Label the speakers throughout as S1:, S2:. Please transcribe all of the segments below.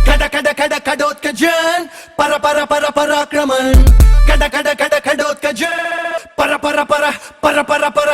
S1: కడ కడ కడ కడోత్కజన్ పర పర పర పరాక్రమన్ కడ కడ కడ కడోత్కజన్ పర పర పర పర పర పర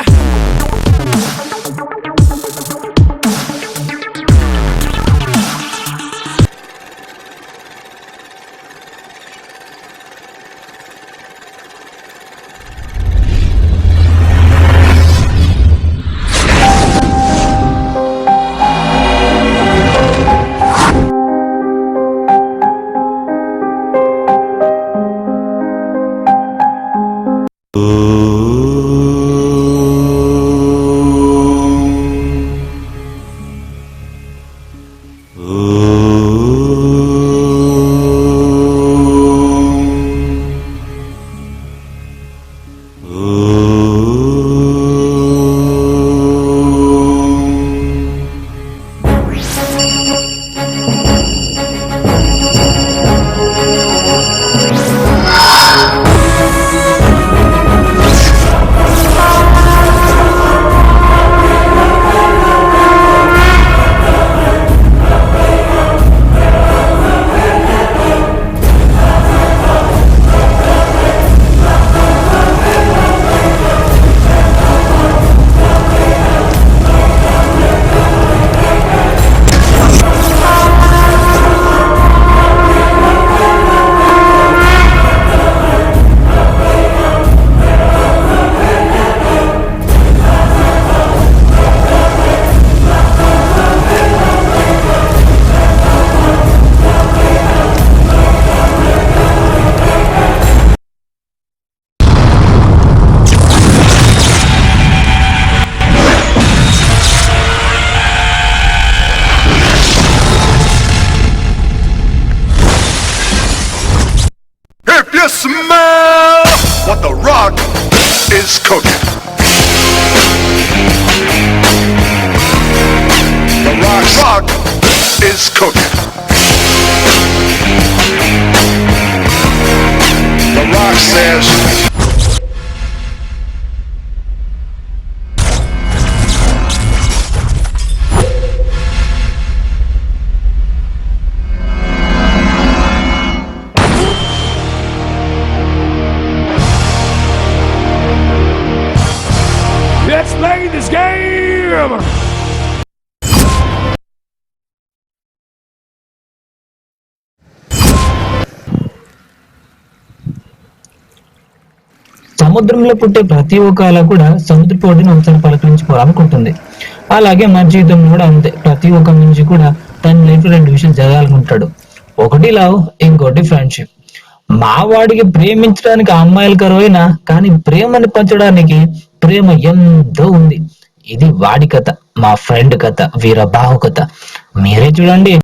S2: Smell what the Rock is cooking. The Rock is cooking. The Rock says
S3: let's play this game!
S4: సముద్రంలో పుట్టే ప్రతి ఒక్క అల కూడా సముద్ర పోటీని ఒకసారి పలకరించుకోవాలనుకుంటుంది. అలాగే మన జీవితం కూడా అంతే. ప్రతి ఒక్క మనిషి కూడా తన లైఫ్ లో రెండు విషయాలు జరగాలనుకుంటాడు. ఒకటి లవ్, ఇంకోటి ఫ్రెండ్షిప్. మా వాడికి ప్రేమించడానికి అమ్మాయిలు కరువైనా కానీ ప్రేమని పంచడానికి ప్రేమ ఎంతో ఉంది. ఇది వాడి కథ, మా ఫ్రెండ్ కథ, వీరబాహు కథ. మీరే చూడండి.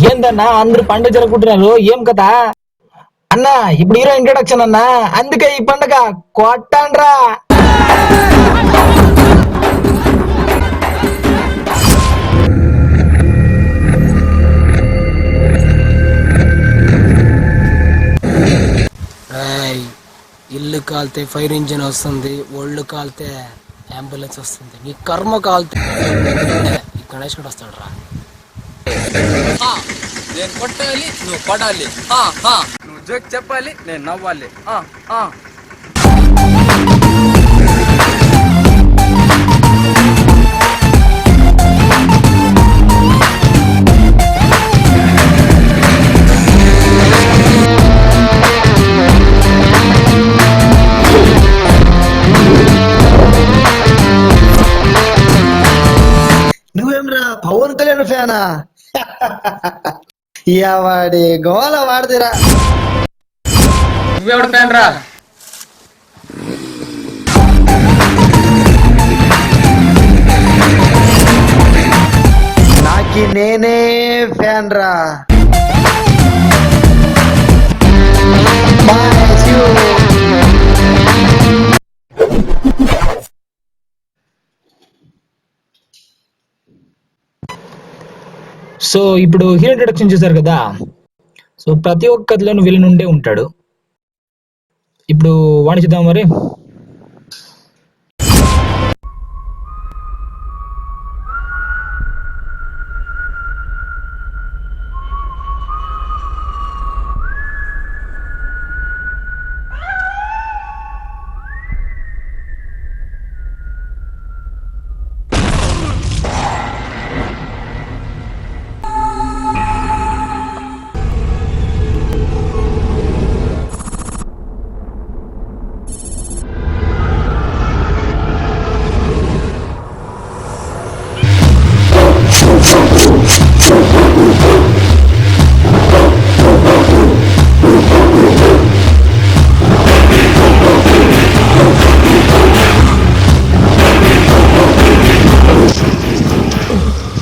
S4: ఏందన్నా అందరు పండుగ జరుపుకుంటున్నారు, ఏం కదా అన్నా? ఇప్పుడు హీరో ఇంట్రొడక్షన్ అన్నా, అందుకే ఈ పండుగ కొట్టండ్రా.
S5: ఇల్లు కాలితే ఫైర్ ఇంజిన్ వస్తుంది, ఒళ్ళు కాలితే అంబులెన్స్ వస్తుంది, నీ కర్మ కాలితే గణేష్ కూడా వస్తాడు రా.
S6: నేను కొట్టాలి, నువ్వు పడాలి, నువ్వు జోక్ చెప్పాలి, నేను నవ్వాలి.
S7: నువ్వేమ్రా పవన్ కళ్యాణ్ ఫ్యానా? వాడి గోల వాడిదిరా.
S6: నువ్వెవడు ఫ్యాన్ రా?
S7: నాకు నీకు నేనే ఫ్యాన్ రా.
S4: సో ఇప్పుడు హీరో ఇంట్రొడక్షన్ చూసారు కదా. సో ప్రతి ఒక్క కథలోనూ విలన్ ఉండే ఉంటాడు. ఇప్పుడు వాణి చూద్దాం మరి.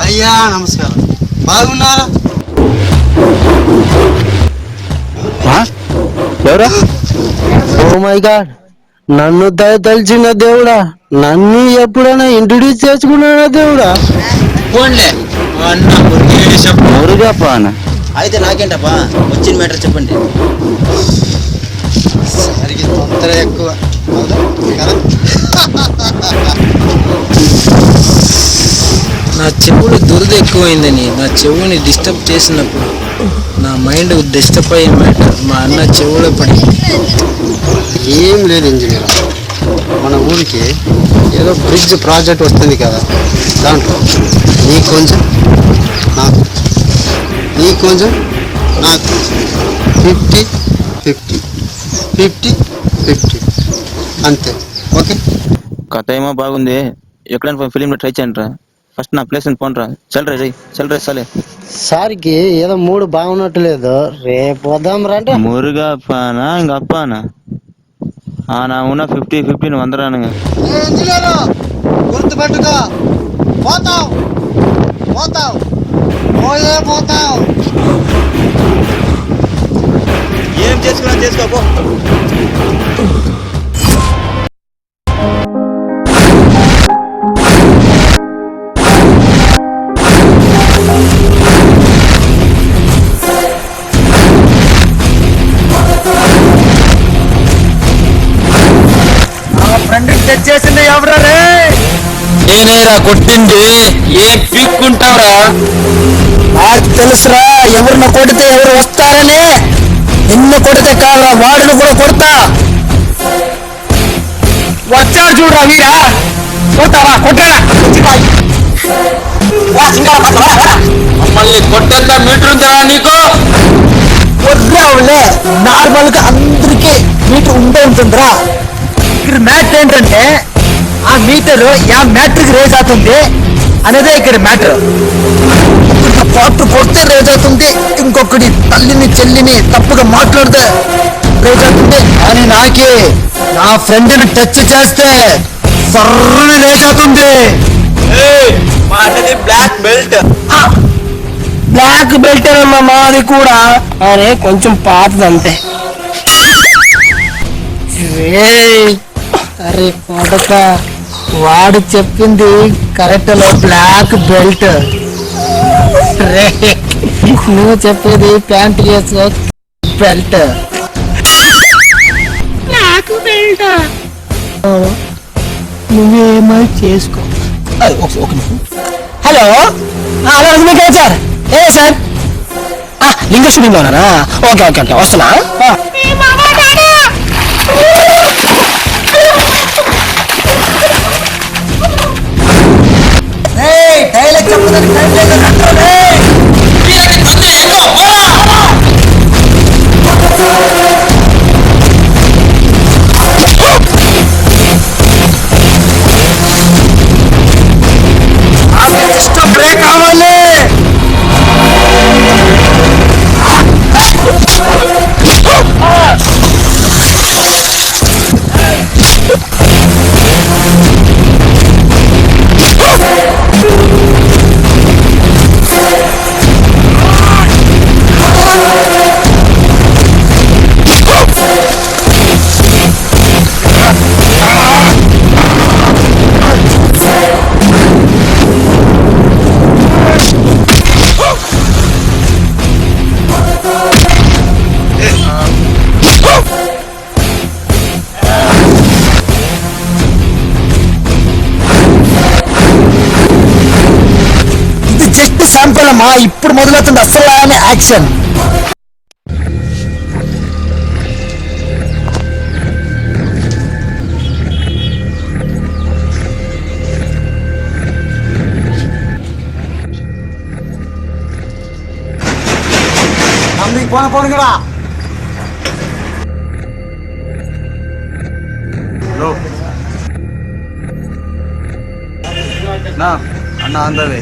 S8: అయ్యా నమస్కారం, బాగున్నారా?
S7: ఎవరా? ఓ మై గాడ్, నన్ను దయతలిచిన దేవుడా, నన్ను ఎప్పుడైనా ఇంట్రడ్యూస్ చేసుకున్నాడా దేవుడా?
S8: ఫోన్లే అన్న
S7: మురుగప్ప అన్న.
S8: అయితే నాకేంటప్పా, వచ్చిన మ్యాటర్ చెప్పండి. సరిగ్గా తొందర ఎక్కువ కదా.
S5: నా చెవులు దురద ఎక్కువైందని నా చెవుని డిస్టర్బ్ చేసినప్పుడు నా మైండ్ డిస్టర్బ్ అయ్యే మ్యాటర్ మా అన్న చెవులో పడి.
S8: ఏం లేదు ఇంజనీర్, మన ఊరికి ఏదో బ్రిడ్జ్ ప్రాజెక్ట్ వస్తుంది కదా, దాంట్లో నీకు కొంచెం నాకు, నీకు కొంచెం నాకు 50-50 50-50 అంతే. ఓకే,
S9: కథ ఏమో బాగుంది. ఎక్కడైనా ఫిలింలో ట్రై చేయండి రా. ఫస్ట్ నా ప్లేస్ పోనరా. చల్రే సలే.
S7: సార్కి ఏదో మూడు బాగున్నట్టు లేదు, రేపు వద్దాం రండి.
S9: మురుగా అప్పానా ఇంక అప్పానా? నా ఉన్న 50-50 నువ్వు అందరాను.
S8: గుర్తుపెట్టుకో, పోతావు పోతావు పోతావు.
S9: ఏం చేసుకున్నా చేసుకోపో.
S7: తెచ్చేసింది ఎవరా?
S6: నేనేరా కొట్టింది. ఏం పీక్కుంటావురా?
S7: నాకు తెలుసురా, ఎవరిని కొడితే ఎవరు వస్తారని. నిన్ను కొడితే కాదురా, వాడిని కూడా కొడతా. వచ్చాడు చూడరా వీరా, కొడతారా? కొట్టారా?
S6: మమ్మల్ని కొట్టేంత మీటర్ ఉందా నీకు?
S7: వద్దావులే, నార్మల్ గా అందరికీ మీటర్ ఉండే ఉంటుందిరా. ఇక్కడ మ్యాటర్ ఏంటంటే, ఆ మీటర్ యా మ్యాట్రిక్ రేజ్ అవుతుంది అనేదే ఇక్కడ మ్యాటర్. పాటు కొడితే రేజ్ అవుతుంది, ఇంకొకటి తల్లిని చెల్లిని తప్పుగా మాట్లాడితే రేజ్ అవుతుంది అని నాకే నా ఫ్రెండ్ ని టచ్ చేస్తే సర్రని రేజ్ అవుతుంది.
S9: Black belt.
S7: బ్లాక్ బెల్ట్ అమ్మా మాది కూడా, అరే కొంచెం పాతదంతే. అరే కొడక, వాడు చెప్పింది కరెక్ట్ లో బ్లాక్ బెల్ట్, నువ్వు చెప్పేది ప్యాంట్ వేసుకో బెల్ట్. బ్లాక్ బెల్ట్ నువ్వేమో చేసుకో. హలో హలో, మీకే సార్? ఏ సార్, లింగ షూటింగ్ లో ఉన్నారా? ఓకే ఓకే ఓకే, వస్తున్నా. డైలాగ్ చెప్పడానికి టైం లేదు. బ్రేక్ కావాలి. శాంపుల్ అమ్మా, ఇప్పుడు మొదలవుతుంది అసలు యాక్షన్. போனுங்கடா.
S6: అన్న అందవే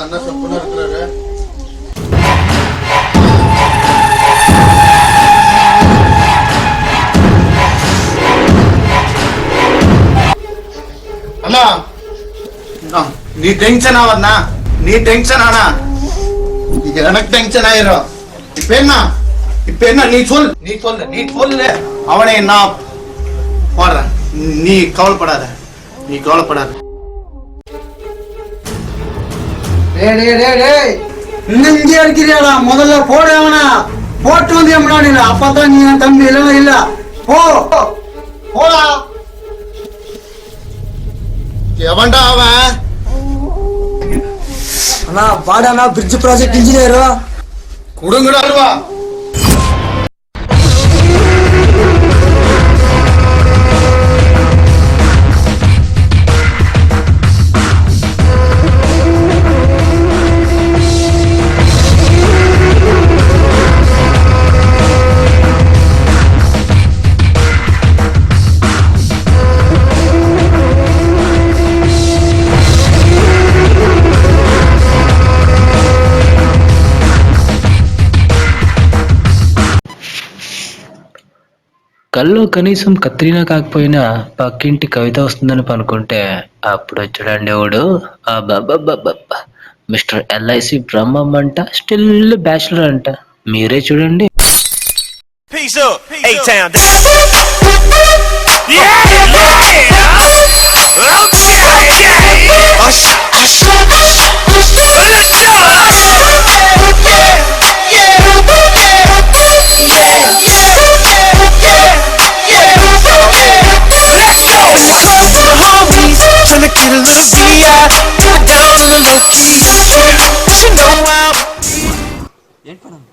S8: అన్న చెప్పున్నారు.
S6: ಅಣ್ಣ ನೀ ಟೆನ್ಷನ್ ಅವನ್ನ ನೀ ಟೆನ್ಷನ್ ಅಣ್ಣ ಈಗ ನನಗ್ ಟೆನ್ಷನ್ ಆಯಿರೋ இப்ப நீ சொல்லு அவனை நான் போடுறேன். நீ கவலைப்படாத.
S8: இன்னும் இங்கே இருக்கிறியாடா? முதல்ல போடு அவனா. போட்டு வந்து எம்னா அப்பதான் நீ தம்பி இல்லைன்னா இல்ல. போடா.
S6: எவன்டா அவன்?
S7: అన్నా వాడనా బ్రిడ్జ్ ప్రాజెక్ట్ ఇంజనీర్.
S6: குடுங்கடா.
S4: కల్లో కనీసం కత్రినా కాకపోయినా పక్కింటి కవిత వస్తుందని పనుకుంటే అప్పుడు వచ్చాడండి ఎవడు మిస్టర్ ఎల్ఐసి బ్రహ్మం అంట, స్టిల్ బ్యాచులర్ అంట. మీరే చూడండి.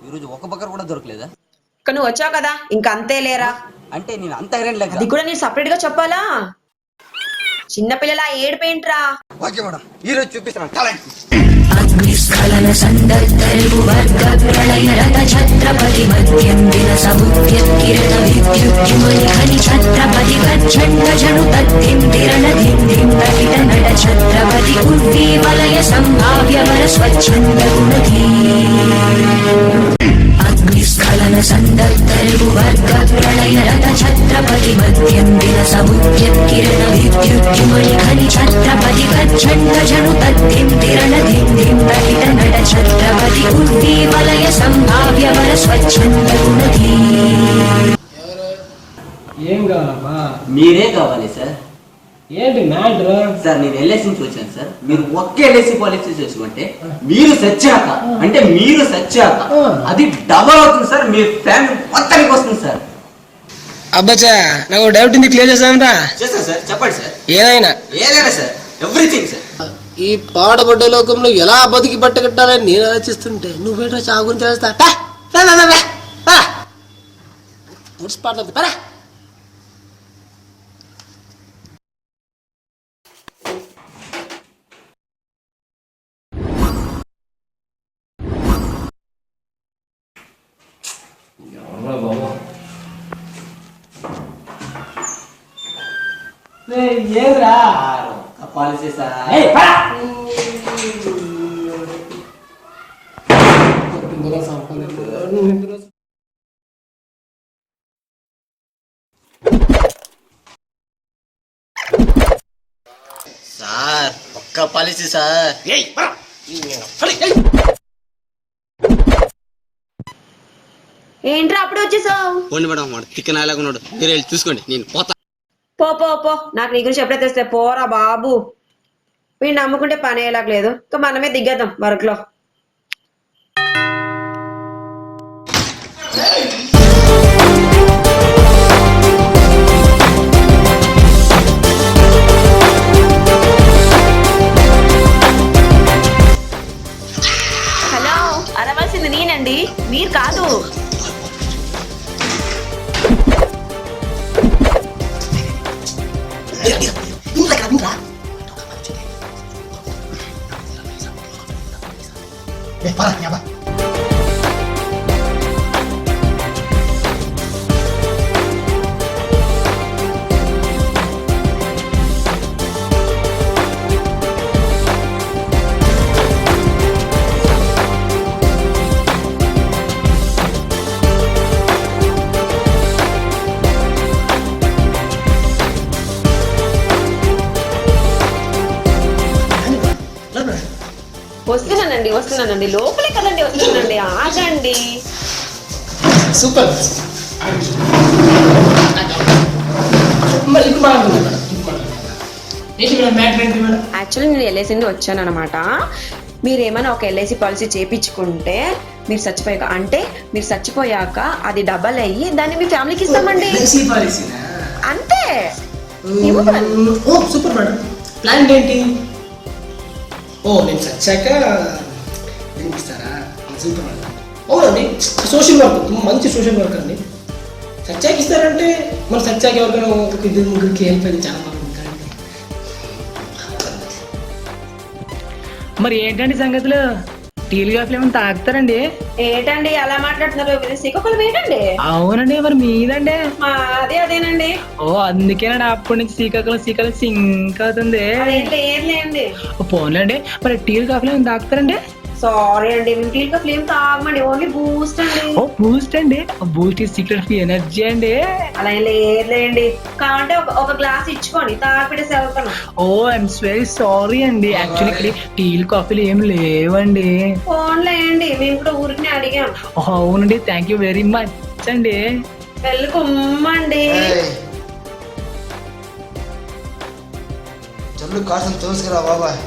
S10: ఈరోజు ఒక బకర్ కూడా దొరకలేదా?
S11: కానీ నువ్వు వచ్చావు కదా ఇంకా అంతే లేరా.
S10: అంటే నేను అంత ఐరన్ లేదు.
S11: అది కూడా నేను సపరేట్ గా చెప్పాలా? చిన్నపిల్లల ఏడుపేంట్రా?
S10: ఓకే మేడం, ఈరోజు చూపిస్తాను టాలెంట్.
S12: అగ్నిస్ఖలన సందర్భర్గు వర్గ ప్రళయ రథ ఛత్రపతి మధ్యం దిన సముద్యత్కిరత విద్యుద్యుమని ఖని ఛత్రపతి ప్రచండ జను తద్దిం తిరణ ధిం ధిం ప్రకిట నడ ఛత్రపతి ఉర్వీ వలయ సంభావ్య వర స్వచ్ఛంద గుణధీ. అగ్నిస్ఖలన సందర్భర్గు వర్గ ప్రళయ రథ ఛత్రపతి మధ్యం దిన సముద్యత్కిరత విద్యుద్యుమని ఖని ఛత్రపతి ప్రచండ జను తద్దిం తిరణ ధిం ధిం ప్రకిట నడ ఛత్రపతి ఉర్వీ వలయ సంభావ్య వర స్వచ్ఛంద గుణధీ.
S5: ఏం కావాలమ్మా?
S10: మీరే కావాలి సార్.
S5: ఏంటి మ్యాటర్?
S10: సార్ నేను ఎల్ఐసి నుంచి వచ్చాను సార్. మీరు ఒకే ఎల్ఐసి పాలసీ చేసుకుంటే మీరు సచ్చాక అది డబల్ అవుతుంది సార్. మీ ఫ్యామిలీ మొత్తానికి వస్తుంది సార్.
S5: అబ్బాచా నాకు డౌట్ ఉంది, క్లియర్ చేసామరా?
S10: చేస్తాను సార్, చెప్పండి సార్.
S5: ఏదైనా
S10: సార్, ఎవ్రీథింగ్ సార్.
S5: ఈ పాడబడ్డ లోకంలో ఎలా బతికి పట్టగట్టాలని నేను ఆలోచిస్తుంటే నువ్వేటో చాగుని చేస్తా పాడలేదు. ఏదిరా
S10: పాలసీ సార్. సార్ ఒక్క పాలసీ సార్.
S11: ఏంట్రా అప్పుడు వచ్చేసావు?
S10: పోండి మేడం, వాడు తిక్కనాలాగా ఉన్నాడు, మీరు వెళ్ళి చూసుకోండి, నేను పోతా.
S11: పో పో పో, నాకు నీ గురించి ఎప్పుడైతే తెస్తే పోరా బాబు. వీడిని నమ్ముకుంటే పని అయ్యేలాగా లేదు, ఇంకా మనమే దిగ్గేద్దాం వర్క్ లో. హలో, అరవాల్సింది నేనండి, మీరు కాదు. వస్తున్నానండి లోపలే కదండి, వస్తున్నానండి, ఆగండి.
S5: సూపర్.
S11: యాక్చువల్లీ నేను ఎల్ఐసి నుండి వచ్చాను అనమాట. మీరేమైనా ఒక ఎల్ఐసి పాలసీ చేయించుకుంటే మీరు చచ్చిపోయాక, అంటే మీరు చచ్చిపోయాక అది డబల్ అయ్యి దాన్ని మీ ఫ్యామిలీకి ఇస్తామండి. అంతే.
S5: Super madam. ప్లాన్ ఏంటి? ఓ నేను చచ్చాక ఇస్తారా? Super madam. అవునండి, సోషల్ వర్క్, మంచి సోషల్ వర్క్ అండి. సత్యాకి ఇస్తారంటే మన సత్యాకి ఎవరికైనా ఒక ఇద్దరు ముగ్గురికి హెల్ప్ అయింది చాలా మంది ఉంటారండి.
S4: మరి ఏంటండి సంగతులు? టీలు కాఫీలు ఏమైనా తాగుతారండి?
S11: ఏంటండి అలా మాట్లాడుతున్నారు? శ్రీకాకుళం ఏంటండి?
S4: అవునండి, మరి మీదండి?
S11: అదేనండి.
S4: ఓ అందుకేనండి అప్పటి నుంచి శ్రీకాకుళం సింక్ అవుతుంది.
S11: లేదులేండి.
S4: పోన్లేండి, మరి టీలు కాఫీలు ఏమైనా తాగుతారండి?
S11: సారీ అండి, మేము టీ కాఫీ ఏం తాగమండి, ఓన్లీ బూస్ట్ అండి.
S4: ఓ బూస్ట్ అండి, బూస్ట్ ఈజ్ సీక్రెట్ ఎనర్జీ అండి.
S11: అలా లేదులేండి, కావాలంటే ఒక గ్లాస్ ఇచ్చుకోండి, తాగిపెట్టేసి వెళ్తాను.
S4: ఓ ఐఎమ్ వెరీ సారీ అండి, యాక్చువల్లీ ఇక్కడ టీలు కాఫీలు ఏం లేవండి.
S11: ఫోన్లేండి, మేము కూడా ఊరికి అడిగాం.
S4: అవునండి, థ్యాంక్ యూ వెరీ మచ్ అండి.
S11: వెళ్ళి కుమ్మండి.
S6: జల్లు కాసం తోసుకురా బాబాయ్.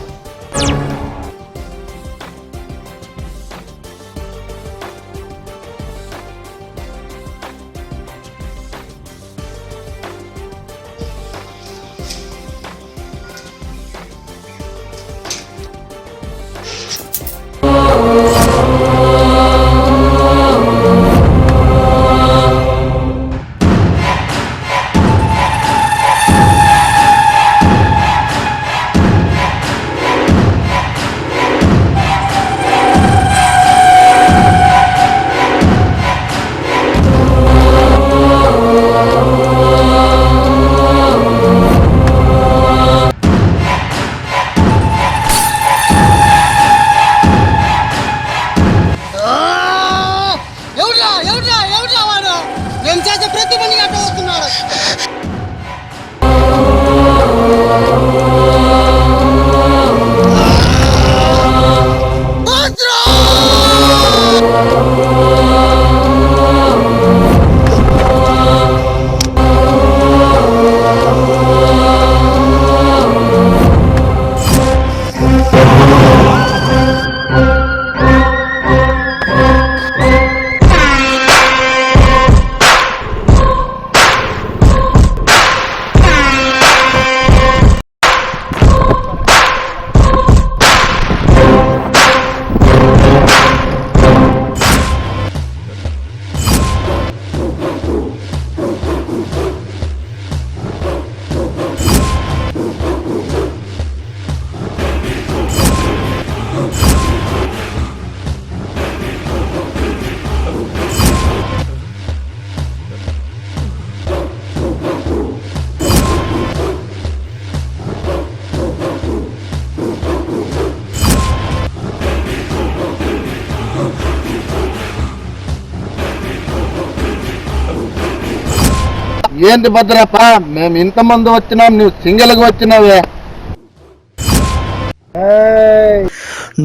S6: ఏంటి భద్రప్ప, మేము ఇంతమంది వచ్చినాం, నువ్వు సింగిల్ గా వచ్చినావే?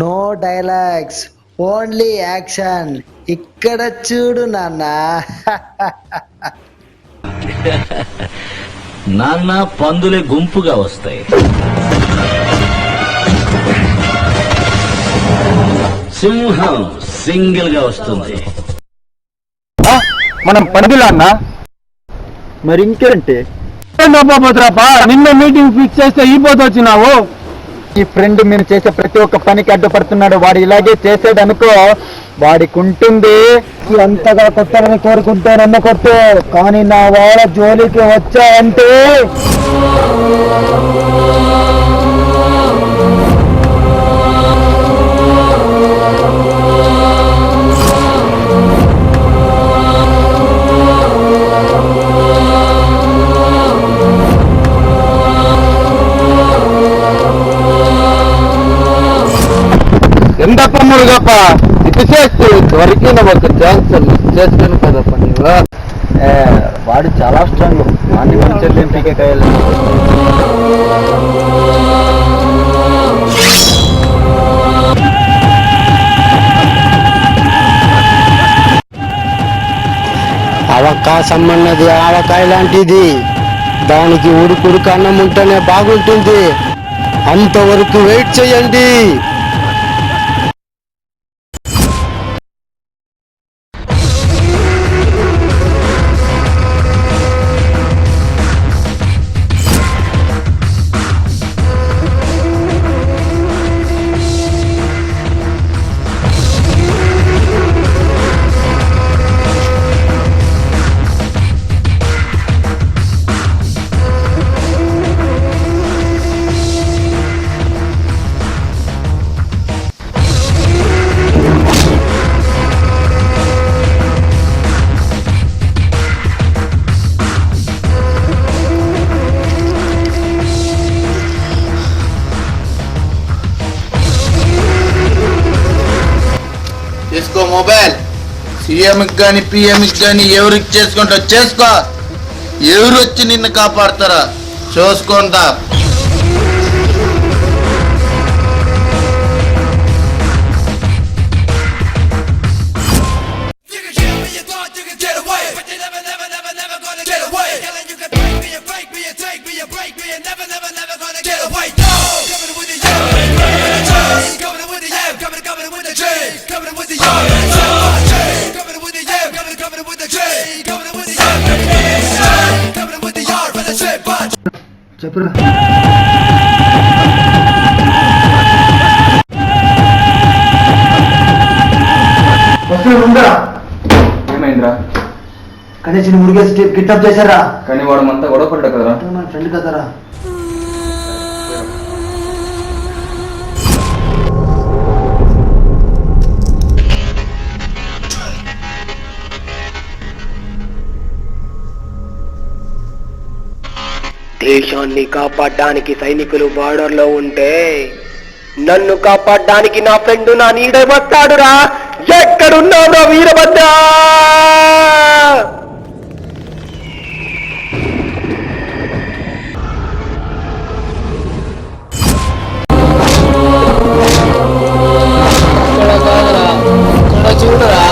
S7: No dialogues, only action. ఇక్కడ చూడు నాన్న.
S3: నాన్న పందులే గుంపుగా వస్తాయి, సింహం సింగిల్ గా వస్తుంది.
S6: మనం పందులా అన్నా? మరి ఇంకేంటి భద్రప్ప, నిన్న మీటింగ్ ఫిక్స్ చేస్తే ఈ పోతే వచ్చినావు.
S7: ఈ ఫ్రెండ్ మీరు చేసే ప్రతి ఒక్క పనికి అడ్డుపడుతున్నాడు. వాడు ఇలాగే చేసాడు అనుకో, వాడికి ఉంటుంది. అంతగా కొట్టాలని కోరుకుంటే నన్ను కొట్టు, కానీ నా వాళ్ళ జోలికి వచ్చాయంటే
S6: ఎంతప్ప మురుగప్ప, ఇది చేస్తే దొరికిన ఒక ఛాన్స్ చేస్తాను కదప్ప నీవు.
S7: వాడు చాలా స్ట్రాంగ్. వాడిని మంచి పీకే కాయలు.
S8: అవకాశం అన్నది ఆవకాయ లాంటిది. దానికి ఉడుకుడుకు అన్నం ఉంటేనే బాగుంటుంది. అంతవరకు వెయిట్ చేయండి.
S6: చేసుకో మొబైల్. సీఎంకి కానీ పిఎంకి కానీ ఎవరికి చేసుకుంటా చేసుకో. ఎవరు వచ్చి నిన్ను కాపాడతారా చూసుకుంటా.
S7: చెప్పురా.
S9: ఏమైందిరా?
S7: కనీసం మురుగేసి కిడ్నాప్ చేశారా?
S9: కానీ వాడు అంతా గొడవ పడ్డా కదరా.
S7: మన ఫ్రెండ్ కదరా.
S8: దేశాన్ని కాపాడడానికి సైనికులు బార్డర్ లో ఉంటే నన్ను కాపాడడానికి నా ఫ్రెండ్ నా నీడ వస్తాడురా. ఎక్కడున్నావురా వీరభద్ర? చూడరా.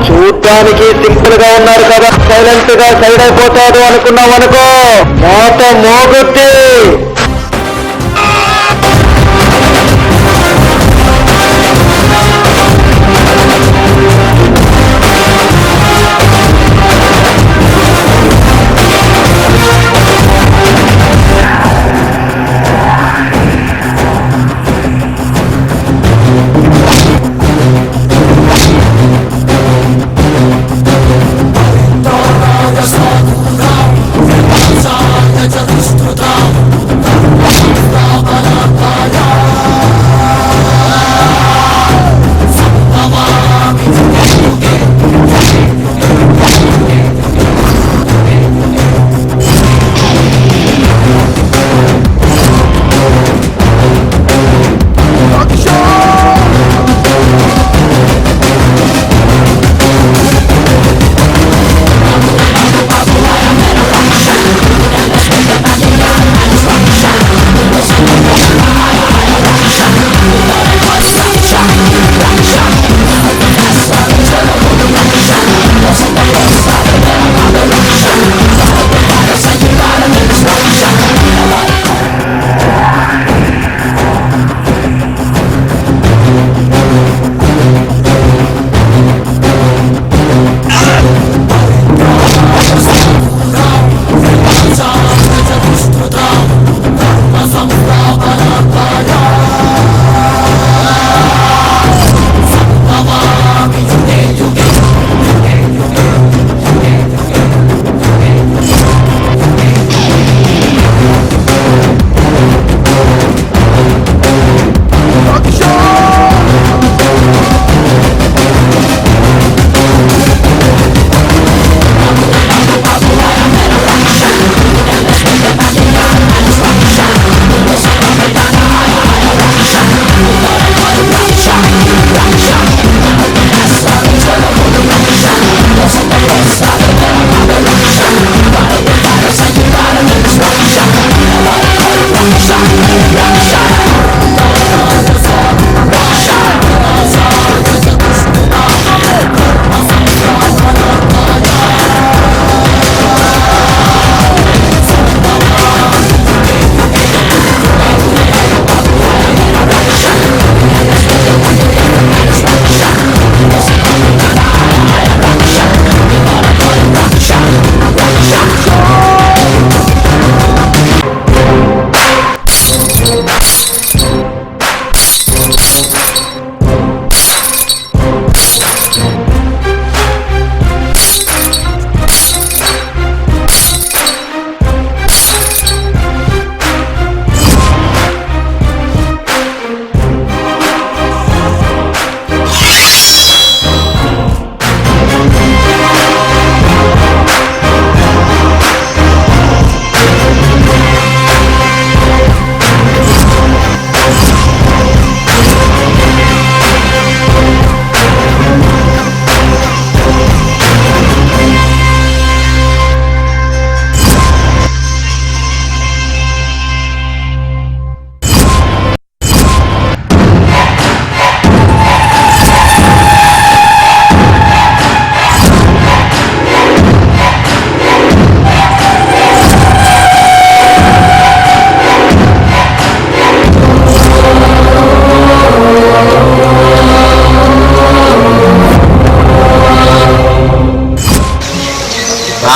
S8: చూడ్డానికి సింపుల్ గా ఉన్నారు కదా, సైలెంట్ గా సైడ్ అయిపోతాడు అనుకున్నాం అనుకో, మోత మోగుద్ది.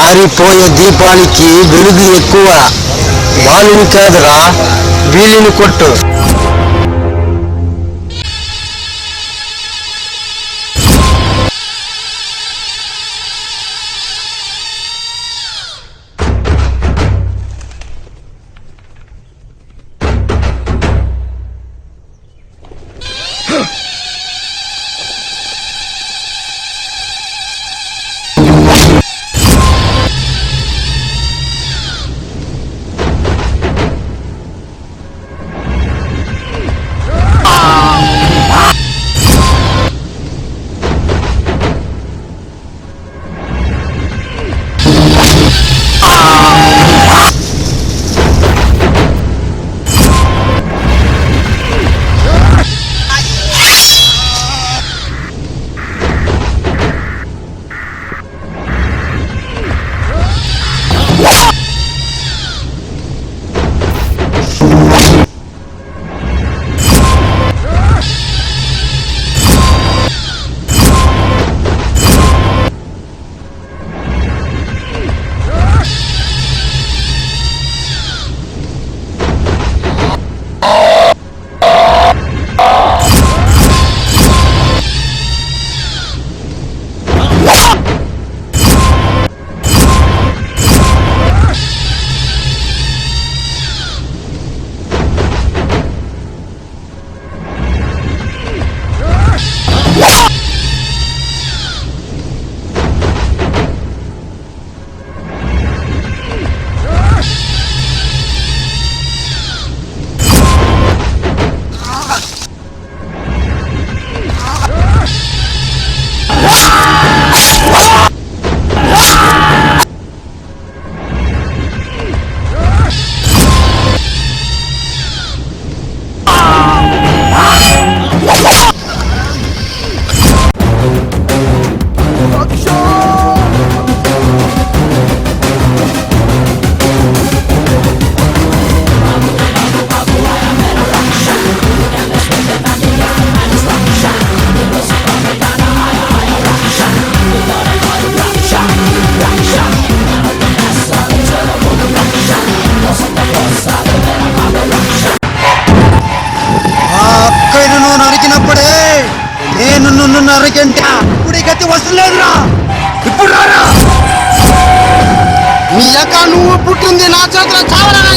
S7: ఆరిపోయే దీపానికి వెలుగు ఎక్కువ. వాళ్ళని కాదురా, వీళ్ళని కొట్టు. ఇప్పుడు గతి వస్తలేదురా. ఇప్పుడు రారా. నీ యొక్క నువ్వు పుట్టింది నా చేతిలో చావాలని.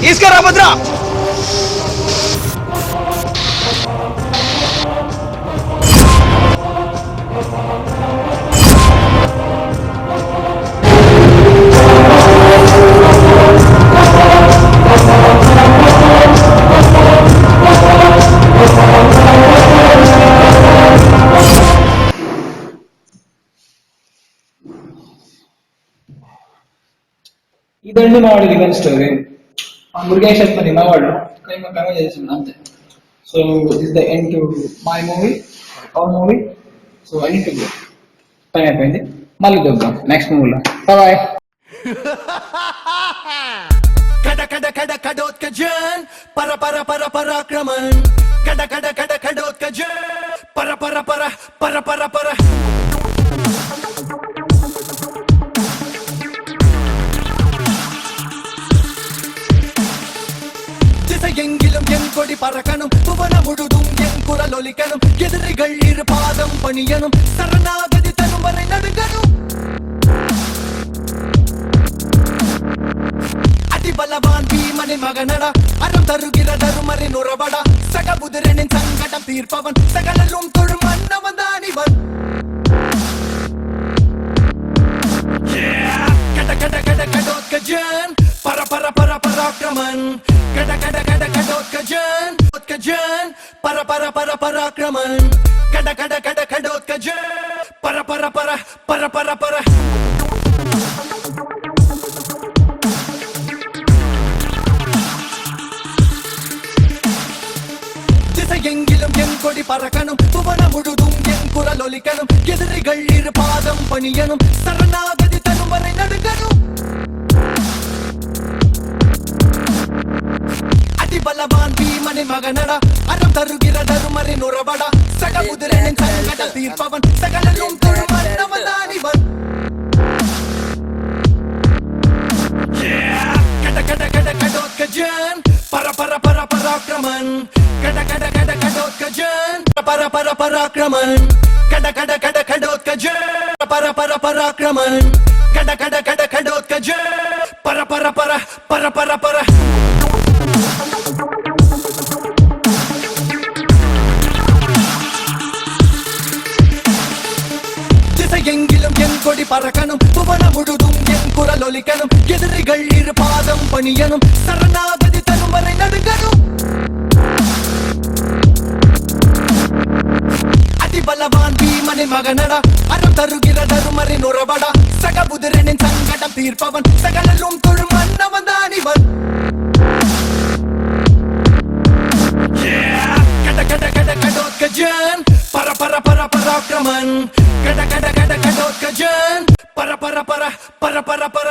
S7: తీసుకురా భద్ర.
S4: ఇదండి మా వాడి రివెంజ్ స్టోరీ. ఆ మురుగేష్ చెప్పని మా వాడు కైమ చేసిండు అంతే. So is the end to my movie, our movie. So I need to go, time అయిపోయింది. మళ్ళీ చూద్దాం నెక్స్ట్ మూవీలో. బాయ్.
S1: కడ కడ కడ కడోత్కజన్ పర పర పర పరాక్రమన్ కడ కడ కడ కడోత్కజన్ పర పర పర పర పర పర திசையெங்கிலும் என் கொடி பறக்கணும், புவன முழுதும் என் குரல் ஒலிக்கணும், எதிரிகள் இரு பாதம் பணியணும், சரணாகதி தரும் வரை நடுங்கணும். அதிபலவான் பீமனின் மகனடா, அறம் தருகிற தருமரின் உறவடா, சகபுதிரனின் சங்கடம் தீர்ப்பவன், சகலரும் தொழும் மன்னவன் தான் இவன். கட கட கட கடோத்கஜன் பர பர பர பராக்ரமன் கட கட கட கடோத்கஜன் உத்கஜன் பர பர பர பராக்ரமன் கட கட கட கடோத்கஜன் பர பர பர பர பர பர திசையெங்கிலும் என் கொடி பறக்கணும், புவன முழுதும் என் குரல் ஒலிக்கணும், எதிரிகள் இரு பாதம் பணியணும், சரணாகதி தரும் வரை நடுங்கணும். அதிபலவான் பீமனின் மகனடா, அறம் தருகிற தருமரின் உறவடா, சகபுதிரனின் சங்கடம் தீர்ப்பவன், சகலரும் தொழும் மன்னவன் தான் இவன். கட கட கட கடோத்கஜன் பர பர பர பராக்ரமன் கட கட கட கடோத்கஜன் பர பர பராக்ரமன் கட கட கட கடோத்கஜன் பர பர பராக்ரமன் கட கட கட கடோத்கஜன் பர பர பர பர பர பர திசையெங்கிலும் என் கொடி பறக்கணும், புவன முழுதும் என் குரல் ஒலிக்கணும், எதிரிகள் இரு பாதம் பணியணும், சரணாகதி தரும் வரை நடுங்கணும். அதிபலவான் பீமனின் மகனடா, அறம் தருகிற தருமரின் உறவடா, சகபுதிரனின் சங்கடம் தீர்ப்பவன், சகலரும் தொழும் மன்னவன் தான் இவன். கட கட கட கடோத்கஜன் பர பர பர பராக்ரமன் கட கட கட கடோத்கஜன் பர பர பர பர பர பர